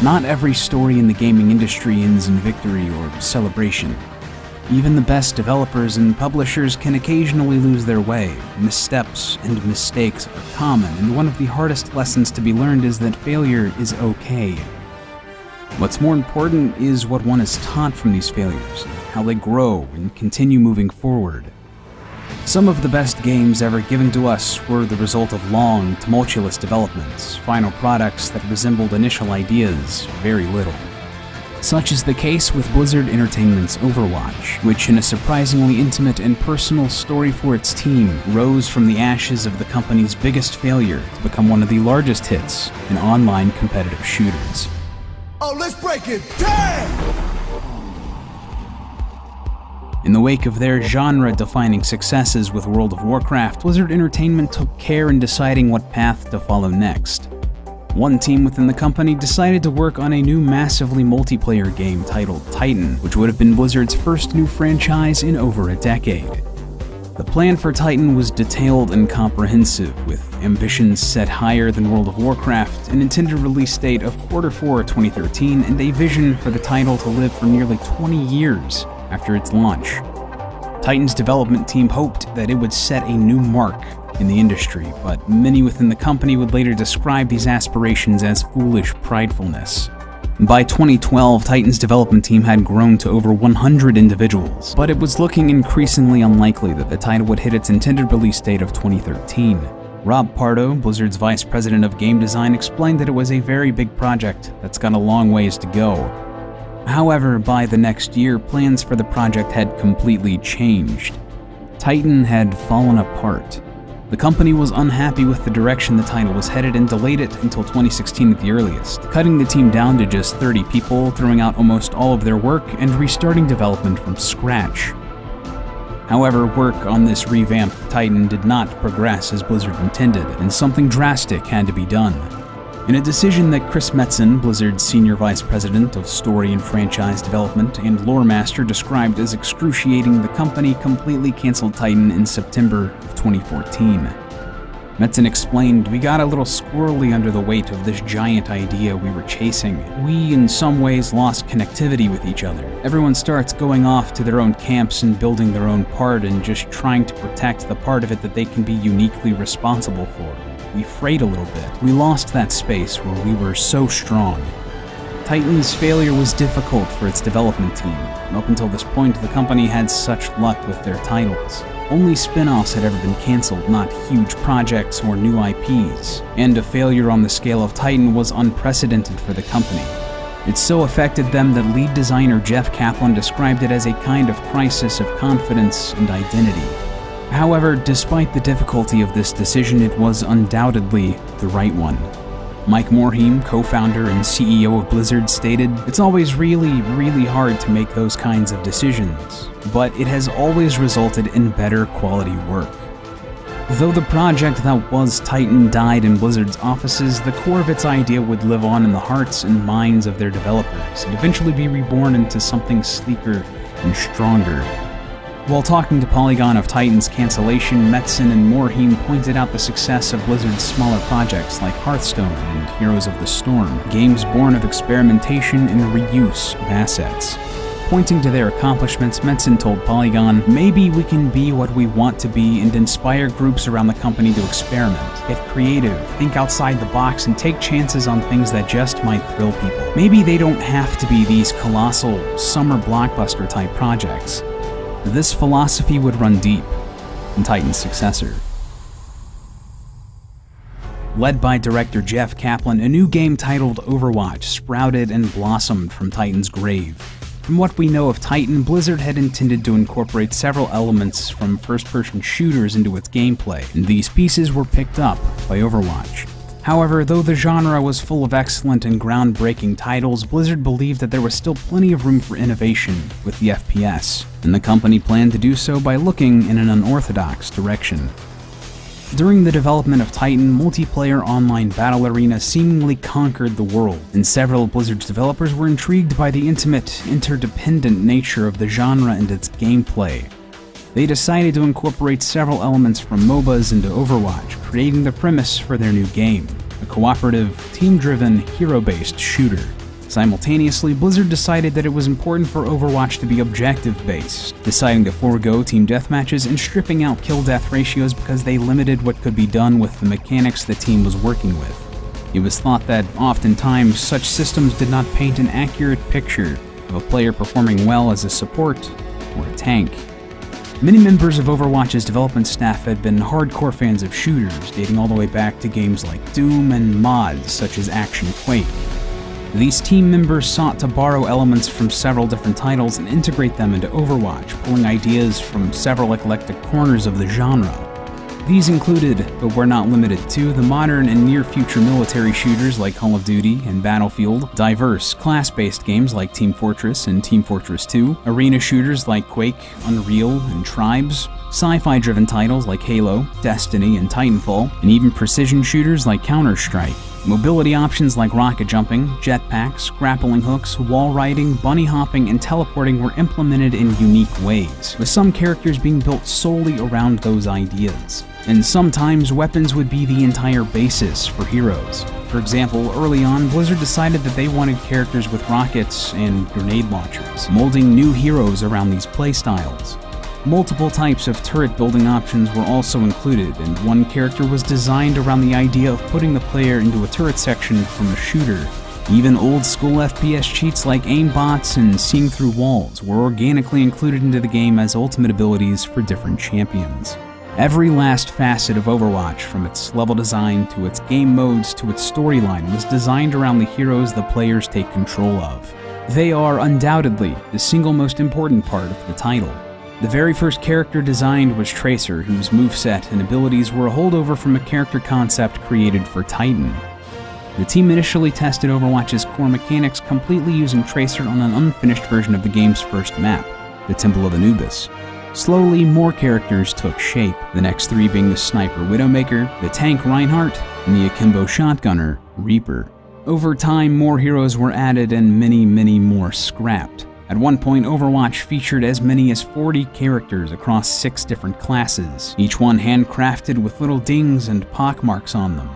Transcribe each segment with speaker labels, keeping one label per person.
Speaker 1: Not every story in the gaming industry ends in victory or celebration. Even the best developers and publishers can occasionally lose their way. Missteps and mistakes are common, and one of the hardest lessons to be learned is that failure is okay. What's more important is what one is taught from these failures, how they grow and continue moving forward. Some of the best games ever given to us were the result of long, tumultuous developments, final products that resembled initial ideas very little. Such is the case with Blizzard Entertainment's Overwatch, which in a surprisingly intimate and personal story for its team, rose from the ashes of the company's biggest failure to become one of the largest hits in online competitive shooters.
Speaker 2: Oh, let's break it down!
Speaker 1: In the wake of their genre-defining successes with World of Warcraft, Blizzard Entertainment took care in deciding what path to follow next. One team within the company decided to work on a new massively multiplayer game titled Titan, which would have been Blizzard's first new franchise in over a decade. The plan for Titan was detailed and comprehensive, with ambitions set higher than World of Warcraft, an intended release date of Q4 2013, and a vision for the title to live for nearly 20 years after its launch. Titan's development team hoped that it would set a new mark in the industry, but many within the company would later describe these aspirations as foolish pridefulness. By 2012, Titan's development team had grown to over 100 individuals, but it was looking increasingly unlikely that the title would hit its intended release date of 2013. Rob Pardo, Blizzard's vice president of game design, explained that it was a very big project that's got a long ways to go. However, by the next year, plans for the project had completely changed. Titan had fallen apart. The company was unhappy with the direction the title was headed and delayed it until 2016 at the earliest, cutting the team down to just 30 people, throwing out almost all of their work, and restarting development from scratch. However, work on this revamped Titan did not progress as Blizzard intended, and something drastic had to be done. In a decision that Chris Metzen, Blizzard's senior vice president of story and franchise development and lore master, described as excruciating, the company completely canceled Titan in September of 2014. Metzen explained, "We got a little squirrely under the weight of this giant idea we were chasing. We, in some ways, lost connectivity with each other. Everyone starts going off to their own camps and building their own part and just trying to protect the part of it that they can be uniquely responsible for. We frayed a little bit. We lost that space where we were so strong." Titan's failure was difficult for its development team. Up until this point, the company had such luck with their titles. Only spin-offs had ever been canceled, not huge projects or new IPs, and a failure on the scale of Titan was unprecedented for the company. It so affected them that lead designer Jeff Kaplan described it as a kind of crisis of confidence and identity. However, despite the difficulty of this decision, it was undoubtedly the right one. Mike Morhaime, co-founder and CEO of Blizzard, stated, "It's always really hard to make those kinds of decisions, but it has always resulted in better quality work." Though the project that was Titan died in Blizzard's offices, the core of its idea would live on in the hearts and minds of their developers, and eventually be reborn into something sleeker and stronger. While talking to Polygon of Titan's cancellation, Metzen and Morhaime pointed out the success of Blizzard's smaller projects like Hearthstone and Heroes of the Storm, games born of experimentation and reuse of assets. Pointing to their accomplishments, Metzen told Polygon, "Maybe we can be what we want to be and inspire groups around the company to experiment, get creative, think outside the box, and take chances on things that just might thrill people. Maybe they don't have to be these colossal, summer blockbuster type projects." This philosophy would run deep in Titan's successor. Led by director Jeff Kaplan, a new game titled Overwatch sprouted and blossomed from Titan's grave. From what we know of Titan, Blizzard had intended to incorporate several elements from first-person shooters into its gameplay, and these pieces were picked up by Overwatch. However, though the genre was full of excellent and groundbreaking titles, Blizzard believed that there was still plenty of room for innovation with the FPS, and the company planned to do so by looking in an unorthodox direction. During the development of Titan, multiplayer online battle arena seemingly conquered the world, and several of Blizzard's developers were intrigued by the intimate, interdependent nature of the genre and its gameplay. They decided to incorporate several elements from MOBAs into Overwatch, creating the premise for their new game, a cooperative, team-driven, hero-based shooter. Simultaneously, Blizzard decided that it was important for Overwatch to be objective-based, deciding to forego team deathmatches and stripping out kill-death ratios because they limited what could be done with the mechanics the team was working with. It was thought that oftentimes such systems did not paint an accurate picture of a player performing well as a support or a tank. Many members of Overwatch's development staff had been hardcore fans of shooters, dating all the way back to games like Doom and mods such as Action Quake. These team members sought to borrow elements from several different titles and integrate them into Overwatch, pulling ideas from several eclectic corners of the genre. These included, but were not limited to, the modern and near-future military shooters like Call of Duty and Battlefield, diverse, class-based games like Team Fortress and Team Fortress 2, arena shooters like Quake, Unreal, and Tribes, sci-fi-driven titles like Halo, Destiny, and Titanfall, and even precision shooters like Counter-Strike. Mobility options like rocket jumping, jetpacks, grappling hooks, wall riding, bunny hopping, and teleporting were implemented in unique ways, with some characters being built solely around those ideas. And sometimes weapons would be the entire basis for heroes. For example, early on, Blizzard decided that they wanted characters with rockets and grenade launchers, molding new heroes around these playstyles. Multiple types of turret building options were also included, and one character was designed around the idea of putting the player into a turret section from a shooter. Even old-school FPS cheats like aimbots and seeing through walls were organically included into the game as ultimate abilities for different champions. Every last facet of Overwatch, from its level design to its game modes to its storyline, was designed around the heroes the players take control of. They are undoubtedly the single most important part of the title. The very first character designed was Tracer, whose moveset and abilities were a holdover from a character concept created for Titan. The team initially tested Overwatch's core mechanics completely using Tracer on an unfinished version of the game's first map, the Temple of Anubis. Slowly, more characters took shape, the next three being the Sniper Widowmaker, the Tank Reinhardt, and the Akimbo Shotgunner, Reaper. Over time, more heroes were added and many more scrapped. At one point, Overwatch featured as many as 40 characters across 6 different classes, each one handcrafted with little dings and pockmarks on them.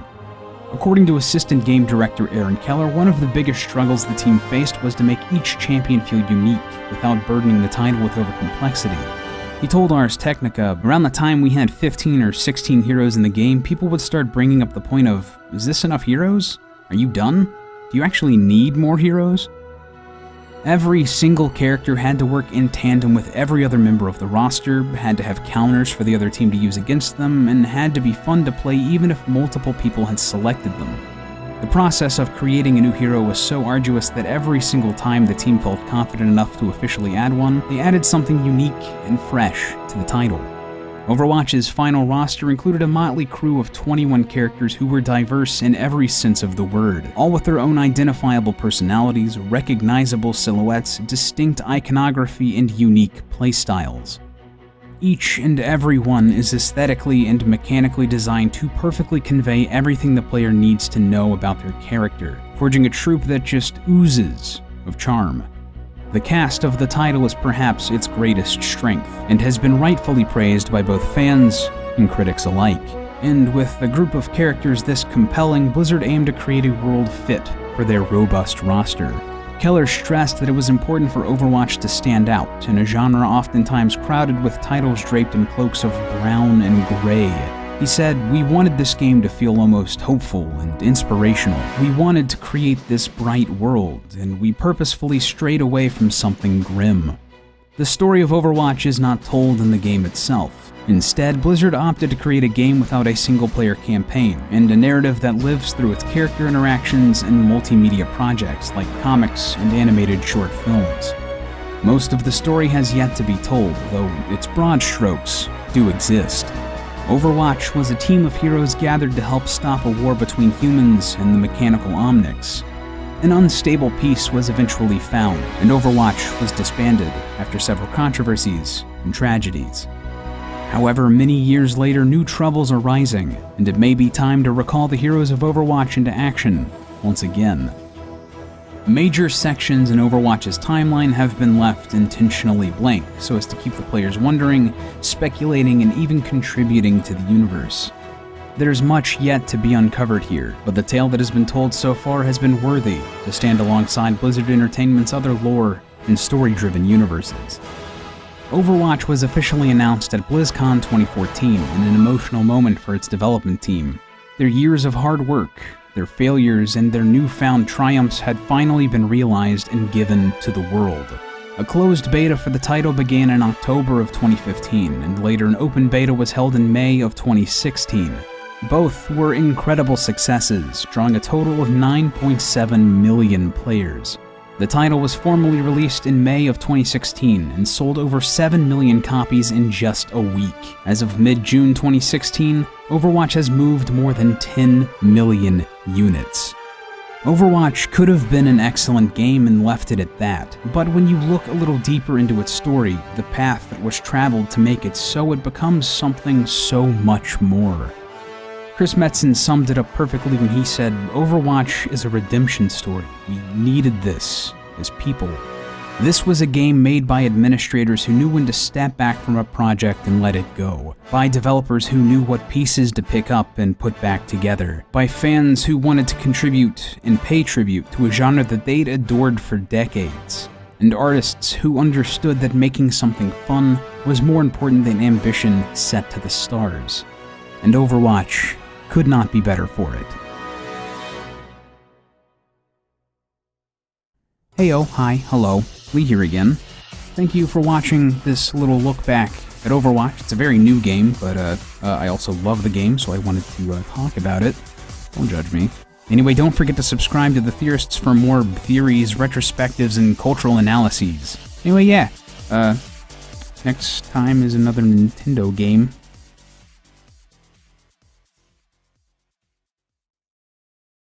Speaker 1: According to assistant game director Aaron Keller, one of the biggest struggles the team faced was to make each champion feel unique without burdening the title with overcomplexity. He told Ars Technica, around the time we had 15 or 16 heroes in the game, people would start bringing up the point of, is this enough heroes? Are you done? Do you actually need more heroes? Every single character had to work in tandem with every other member of the roster, had to have counters for the other team to use against them, and had to be fun to play even if multiple people had selected them. The process of creating a new hero was so arduous that every single time the team felt confident enough to officially add one, they added something unique and fresh to the title. Overwatch's final roster included a motley crew of 21 characters who were diverse in every sense of the word, all with their own identifiable personalities, recognizable silhouettes, distinct iconography, and unique playstyles. Each and every one is aesthetically and mechanically designed to perfectly convey everything the player needs to know about their character, forging a troupe that just oozes of charm. The cast of the title is perhaps its greatest strength, and has been rightfully praised by both fans and critics alike. And with a group of characters this compelling, Blizzard aimed to create a world fit for their robust roster. Keller stressed that it was important for Overwatch to stand out in a genre oftentimes crowded with titles draped in cloaks of brown and gray. He said, "We wanted this game to feel almost hopeful and inspirational. We wanted to create this bright world, and we purposefully strayed away from something grim." The story of Overwatch is not told in the game itself. Instead, Blizzard opted to create a game without a single-player campaign, and a narrative that lives through its character interactions and multimedia projects like comics and animated short films. Most of the story has yet to be told, though its broad strokes do exist. Overwatch was a team of heroes gathered to help stop a war between humans and the mechanical Omnics. An unstable peace was eventually found, and Overwatch was disbanded after several controversies and tragedies. However, many years later, new troubles are rising, and it may be time to recall the heroes of Overwatch into action once again. Major sections in Overwatch's timeline have been left intentionally blank, so as to keep the players wondering, speculating, and even contributing to the universe. There's much yet to be uncovered here, but the tale that has been told so far has been worthy to stand alongside Blizzard Entertainment's other lore and story-driven universes. Overwatch was officially announced at BlizzCon 2014 in an emotional moment for its development team. Their years of hard work, their failures, and their newfound triumphs had finally been realized and given to the world. A closed beta for the title began in October of 2015, and later an open beta was held in May of 2016. Both were incredible successes, drawing a total of 9.7 million players. The title was formally released in May of 2016 and sold over 7 million copies in just a week. As of mid-June 2016, Overwatch has moved more than 10 million units. Overwatch could have been an excellent game and left it at that, but when you look a little deeper into its story, the path that was traveled to make it so, it becomes something so much more. Chris Metzen summed it up perfectly when he said, "Overwatch is a redemption story. We needed this as people." This was a game made by administrators who knew when to step back from a project and let it go, by developers who knew what pieces to pick up and put back together, by fans who wanted to contribute and pay tribute to a genre that they'd adored for decades, and artists who understood that making something fun was more important than ambition set to the stars. And Overwatch could not be better for it. Heyo, hi, hello, Lee here again. Thank you for watching this little look back at Overwatch. It's a very new game, but I also love the game, so I wanted to talk about it. Don't judge me. Anyway, don't forget to subscribe to The Theorists for more theories, retrospectives, and cultural analyses. Anyway, yeah, next time is another Nintendo game.